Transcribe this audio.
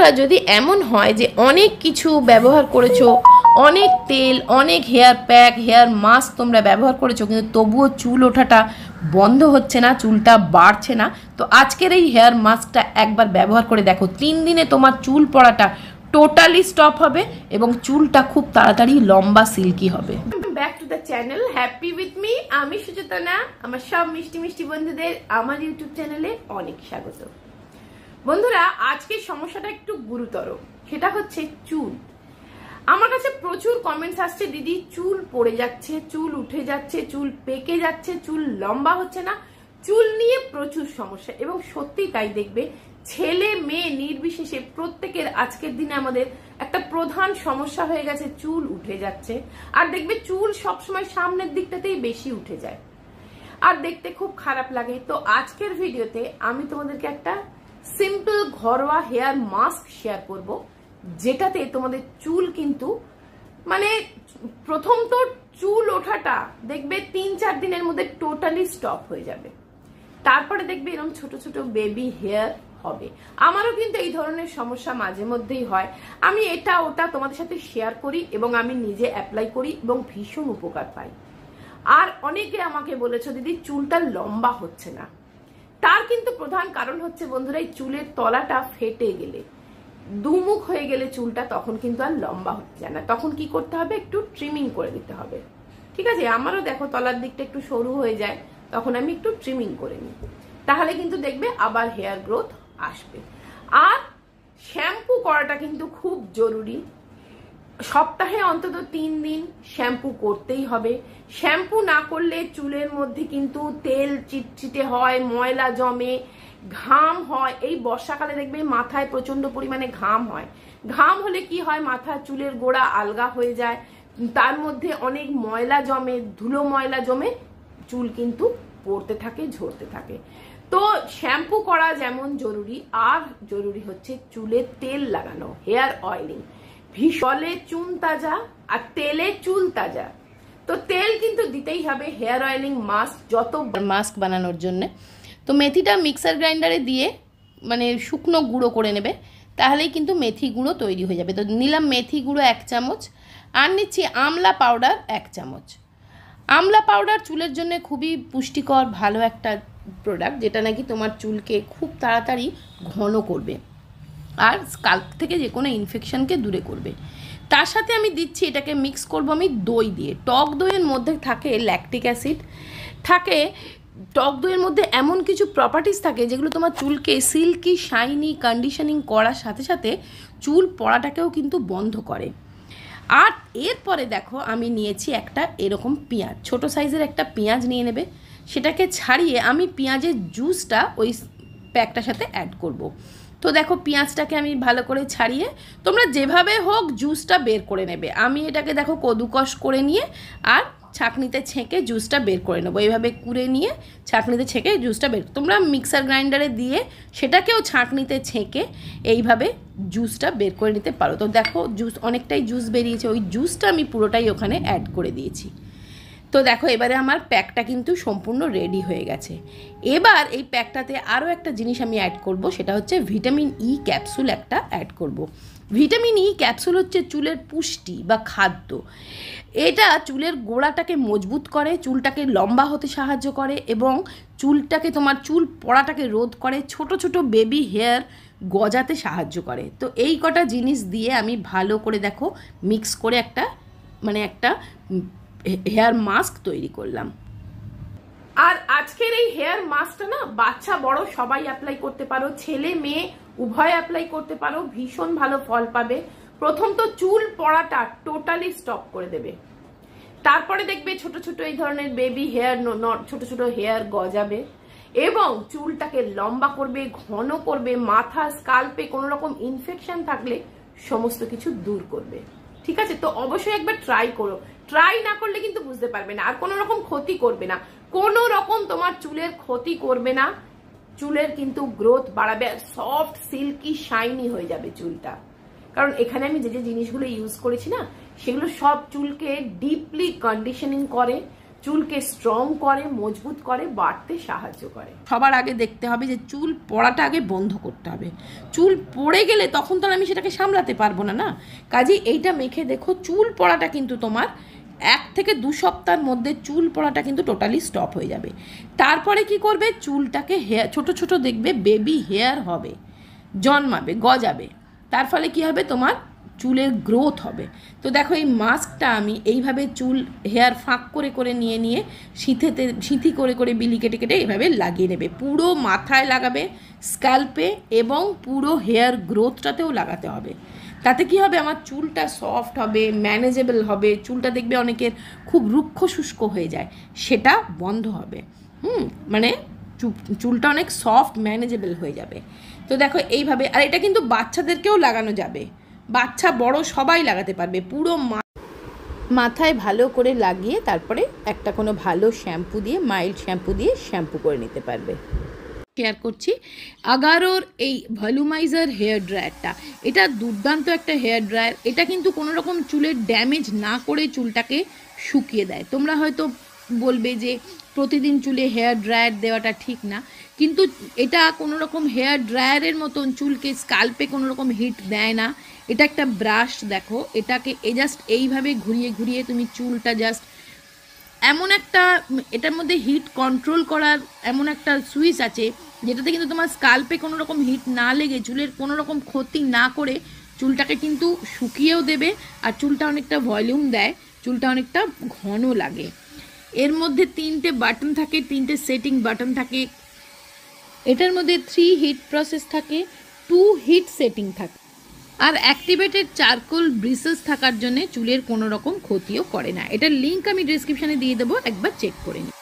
বন্ধুরা যদি এমন হয় যে অনেক কিছু ব্যবহার করেছো, অনেক তেল, অনেক হেয়ার প্যাক, হেয়ার মাস্ক তোমরা ব্যবহার করেছো, কিন্তু তবুও চুল ওঠাটা বন্ধ হচ্ছে না, চুলটা বাড়ছে না, তো আজকের এই হেয়ার মাস্কটা একবার ব্যবহার করে দেখো। 3 দিনে তোমার চুল পড়াটা টোটালি স্টপ হবে এবং চুলটা খুব তাড়াতাড়ি লম্বা সিল্কি হবে। Back to the channel happy with me. আমি সুচেতনা। আমার সব মিষ্টি মিষ্টি বন্ধুদের আমার ইউটিউব চ্যানেলে অনেক স্বাগত। বন্ধুরা আজকের সমস্যাটা একটু গুরুতর, সেটা হচ্ছে চুল। আমার কাছে প্রচুর কমেন্টস আসছে, দিদি চুল পড়ে যাচ্ছে, চুল উঠে যাচ্ছে, চুল পেকে যাচ্ছে, চুল লম্বা হচ্ছে না। চুল নিয়ে প্রচুর সমস্যা এবং সত্যি তাই। দেখবে ছেলে মেয়ে নির্বিশেষে প্রত্যেকের আজকের দিনে আমাদের একটা প্রধান সমস্যা হয়ে গেছে, চুল উঠে যাচ্ছে। আর দেখবে চুল সবসময় সামনের দিকটাতেই বেশি উঠে যায় আর দেখতে খুব খারাপ লাগে। তো আজকের ভিডিওতে আমি তোমাদেরকে একটা সিম্পল ঘরোয়া হেয়ার মাস্ক শেয়ার করব, যেটাতে তোমাদের চুল কিন্তু মানে প্রথম তো চুল ওঠাটা দেখবে 3-4 দিনের মধ্যে টোটালি স্টপ হয়ে যাবে। তারপরে দেখবে এরকম ছোট ছোট বেবি হেয়ার হবে। আমারও কিন্তু এই ধরনের সমস্যা মাঝে মধ্যেই হয়। আমি এটা ওটা তোমাদের সাথে শেয়ার করি এবং আমি নিজে অ্যাপ্লাই করি এবং ভীষণ উপকার পাই। আর অনেকে আমাকে বলেছো দিদি চুলটা লম্বা হচ্ছে না। তার কিন্তু প্রধান কারণ হচ্ছে বন্ধুরা, এই চুলের তলাটা ফেটে গেলে, দুমুখ হয়ে গেলে চুলটা তখন কিন্তু আর লম্বা হতে যায় না। তখন কি করতে হবে, একটু ট্রিমিং করে দিতে হবে। ঠিক আছে, আমারও দেখো তলার দিকটা একটু সরু হয়ে যায়, তখন আমি একটু ট্রিমিং করে নিই, তাহলে কিন্তু দেখবে আবার হেয়ার গ্রোথ আসবে। আর শ্যাম্পু করাটা কিন্তু খুব জরুরি। সপ্তাহে অন্তত 3 দিন শ্যাম্পু করতেই হবে। শ্যাম্পু না করলে চুলের মধ্যে কিন্তু তেল চিটচিটে হয়, ময়লা জমে, ঘাম হয়। এই বর্ষাকালে দেখবে মাথায় প্রচন্ড পরিমাণে ঘাম হয়। ঘাম হলে কি হয়, মাথা চুলের গোড়া আলগা হয়ে যায়, তার মধ্যে অনেক ময়লা জমে, ধুলো ময়লা জমে, চুল কিন্তু পড়তে থাকে, ঝরতে থাকে। তো শ্যাম্পু করা যেমন জরুরি, আর জরুরি হচ্ছে চুলে তেল লাগানো, হেয়ার অয়েলিং। ভীষণে চুন তাজা আর তেলে চুল তাজা। তো তেল কিন্তু দিতেই হবে হেয়ার অয়েলিং মাস্ক, যত মাস্ক বানানোর জন্য। তো মেথিটা মিক্সার গ্রাইন্ডারে দিয়ে মানে শুকনো গুঁড়ো করে নেবে, তাহলেই কিন্তু মেথি গুঁড়ো তৈরি হয়ে যাবে। তো নিলাম মেথি গুঁড়ো 1 চামচ, আর নিচ্ছি আমলা পাউডার 1 চামচ। আমলা পাউডার চুলের জন্য খুবই পুষ্টিকর ভালো একটা প্রোডাক্ট, যেটা নাকি তোমার চুলকে খুব তাড়াতাড়ি ঘন করবে আর স্কাল্প থেকে যে কোনো ইনফেকশনকে দূরে করবে। তার সাথে আমি দিচ্ছি, এটাকে মিক্স করব আমি দই দিয়ে। টক দইয়ের মধ্যে থাকে ল্যাকটিক অ্যাসিড, থাকে টক দইয়ের মধ্যে এমন কিছু প্রপার্টিস থাকে যেগুলো তোমার চুলকে সিল্কি শাইনি কন্ডিশনিং করার সাথে সাথে চুল পড়াটাকেও কিন্তু বন্ধ করে। আর এরপরে দেখো আমি নিয়েছি একটা এরকম পেঁয়াজ, ছোট সাইজের একটা পেঁয়াজ নিয়ে নেবে। সেটাকে ছাড়িয়ে আমি পেঁয়াজের জুসটা ওই প্যাকটার সাথে অ্যাড করব। তো দেখো পেঁয়াজটাকে আমি ভালো করে ছাড়িয়ে, তোমরা যেভাবে হোক জুসটা বের করে নেবে। আমি এটাকে দেখো কদুকস করে নিয়ে আর ছাঁকনিতে ছেঁকে জুসটা বের করে নেবো। এইভাবে কুড়ে নিয়ে ছাঁকনিতে ছেঁকে জুসটা বের, তোমরা মিক্সার গ্রাইন্ডারে দিয়ে সেটাকেও ছাঁকনিতে ছেঁকে এইভাবে জুসটা বের করে নিতে পারো। তো দেখো জুস অনেকটাই জুস বেরিয়েছে, ওই জুসটা আমি পুরোটাই ওখানে অ্যাড করে দিয়েছি। তো দেখো এবারে আমার প্যাকটা কিন্তু সম্পূর্ণ রেডি হয়ে গেছে। এবার এই প্যাকটাতে আরও একটা জিনিস আমি অ্যাড করব, সেটা হচ্ছে ভিটামিন ই ক্যাপসুল একটা অ্যাড করব। ভিটামিন ই ক্যাপসুল হচ্ছে চুলের পুষ্টি বা খাদ্য। এটা চুলের গোড়াটাকে মজবুত করে, চুলটাকে লম্বা হতে সাহায্য করে এবং চুলটাকে তোমার চুল পড়াটাকে রোধ করে, ছোট ছোট বেবি হেয়ার গজাতে সাহায্য করে। তো এই কটা জিনিস দিয়ে আমি ভালো করে দেখো মিক্স করে একটা হেয়ার মাস্ক তৈরি করলাম। আর আজকের এই হেয়ার মাস্কটা না বাচ্চা বড় সবাই অ্যাপ্লাই করতে পারো, ছেলে মেয়ে উভয় অ্যাপ্লাই করতে পারো, ভীষণ ভালো ফল পাবে। প্রথম তো চুল পড়াটা টোটালি স্টপ করে দেবে, তারপরে দেখবে ছোট ছোট এই ধরনের বেবি হেয়ার, ছোট ছোট হেয়ার গজাবে এবং চুলটাকে লম্বা করবে, ঘন করবে, মাথা স্কাল্পে কোনো রকম ইনফেকশন থাকলে সমস্ত কিছু দূর করবে। ঠিক আছে, তো অবশ্যই একবার ট্রাই করো। ট্রাই না করলে কিন্তু বুঝতে পারবে না। আর কোনো রকম ক্ষতি করবে না, কোনো রকম তোমার চুলের ক্ষতি করবে না। চুলের কিন্তু গ্রোথ বাড়াবে, সফট সিল্কি শাইনি হয়ে যাবে চুলটা। কারণ এখানে আমি যে যে জিনিসগুলো ইউজ করেছি না, সেগুলো সব চুলকে ডিপলি কন্ডিশনিং করে, চুলকে স্ট্রং করে, মজবুত করে, বাড়তে সাহায্য করে। সবার আগে দেখতে হবে যে চুল পড়াটা আগে বন্ধ করতে হবে। চুল পড়ে গেলে তখন তো আমি সেটাকে সামলাতে পারবো না, না? কাজে এইটা মেখে দেখো, চুল পড়াটা কিন্তু তোমার 1 থেকে 2 সপ্তাহের মধ্যে চুল পড়াটা কিন্তু টোটালি স্টপ হয়ে যাবে। তারপরে কি করবে, চুলটাকে হেয়ার ছোট ছোট দেখবে বেবি হেয়ার হবে, জন্মাবে, গজাবে। তার ফলে কি হবে, তোমার চুলের গ্রোথ হবে। তো দেখো এই মাস্কটা আমি এইভাবে চুল হেয়ার ফাঁক করে করে নিয়ে নিয়ে সিঁথি করে করে বিলি কেটে কেটে এইভাবে লাগিয়ে নেবে। পুরো মাথায় লাগাবে, স্ক্যাল্পে, এবং পুরো হেয়ার গ্রোথটাতেও লাগাতে হবে। তাতে কি হবে, আমার চুলটা সফট হবে, ম্যানেজেবল হবে। চুলটা দেখবে অনেকের খুব রুক্ষ শুষ্ক হয়ে যায়, সেটা বন্ধ হবে। মানে চুলটা অনেক সফট ম্যানেজেবল হয়ে যাবে। তো দেখো এইভাবে, আর এটা কিন্তু বাচ্চাদেরকেও লাগানো যাবে, বাচ্চা বড় সবাই লাগাতে পারবে। পুরো মাথায় ভালো করে লাগিয়ে তারপরে একটা কোনো ভালো শ্যাম্পু দিয়ে, মাইল্ড শ্যাম্পু দিয়ে শ্যাম্পু করে নিতে পারবে। শেয়ার করছি আগারোর এই ভলিউমাইজার হেয়ার ড্রায়ারটা। এটা দুর্দান্ত একটা হেয়ার ড্রায়ার। এটা কিন্তু কোনো রকম চুলের ড্যামেজ না করে চুলটাকে শুকিয়ে দেয়। তোমরা হয়তো বলবে যে প্রতিদিন চুলে হেয়ার ড্রায়ার দেওয়াটা ঠিক না, কিন্তু এটা কোনো রকম হেয়ার ড্রায়ারের মতন চুলকে স্কাল্পে কোনো রকম হিট দেয় না। এটা একটা ব্রাশ, দেখো এটাকে জাস্ট এইভাবে ঘুরিয়ে ঘুরিয়ে তুমি চুলটা জাস্ট এমন একটা, এটার মধ্যে হিট কন্ট্রোল করার এমন একটা সুইচ আছে যেটাতে কিন্তু তোমার স্কাল্পে কোনো রকম হিট না লেগে চুলের কোনো রকম ক্ষতি না করে চুলটাকে কিন্তু শুকিয়েও দেবে, আর চুলটা অনেকটা ভলিউম দেয়, চুলটা অনেকটা ঘন লাগে। এর মধ্যে 3টে বাটন থাকে, 3টে সেটিং বাটন থাকে। এটার মধ্যে 3 হিট প্রসেস থাকে, 2 হিট সেটিং থাকে, আর অ্যাক্টিভেটেড চারকোল ব্রিসেস থাকার জন্য চুলের কোনো রকম ক্ষতিও করে না। এটার লিঙ্ক আমি ডেসক্রিপশানে দিয়ে দেবো, একবার চেক করে নিই।